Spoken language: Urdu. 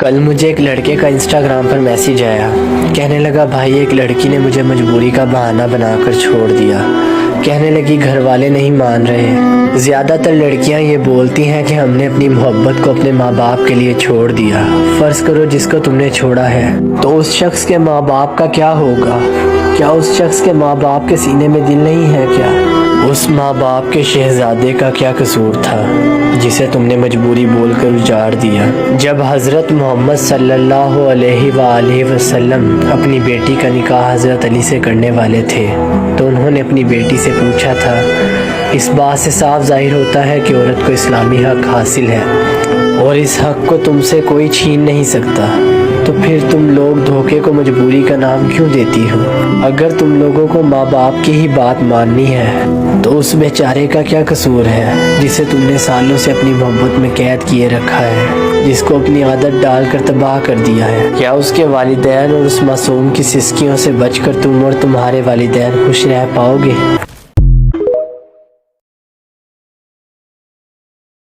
کل مجھے ایک لڑکے کا انسٹاگرام پر میسیج آیا، کہنے لگا بھائی ایک لڑکی نے مجھے مجبوری کا بہانہ بنا کر چھوڑ دیا۔ کہنے لگی گھر والے نہیں مان رہے۔ زیادہ تر لڑکیاں یہ بولتی ہیں کہ ہم نے اپنی محبت کو اپنے ماں باپ کے لیے چھوڑ دیا۔ فرض کرو جس کو تم نے چھوڑا ہے تو اس شخص کے ماں باپ کا کیا ہوگا؟ کیا اس شخص کے ماں باپ کے سینے میں دل نہیں ہے کیا؟ اس ماں باپ کے شہزادے کا کیا قصور تھا جسے تم نے مجبوری بول کر اجاڑ دیا؟ جب حضرت محمد صلی اللہ علیہ وآلہ وسلم اپنی بیٹی کا نکاح حضرت علی سے کرنے والے تھے تو انہوں نے اپنی بیٹی سے پوچھا تھا، اس بات سے صاف ظاہر ہوتا ہے کہ عورت کو اسلامی حق حاصل ہے اور اس حق کو تم سے کوئی چھین نہیں سکتا، تو پھر تم لوگ دھوکے کو مجبوری کا نام کیوں دیتی ہو؟ اگر تم لوگوں کو ماں باپ کی ہی بات ماننی ہے تو اس بیچارے کا کیا قصور ہے جسے تم نے سالوں سے اپنی محبت میں قید کیے رکھا ہے، جس کو اپنی عادت ڈال کر تباہ کر دیا ہے؟ کیا اس کے والدین اور اس معصوم کی سسکیوں سے بچ کر تم اور تمہارے والدین خوش رہ پاؤ گے؟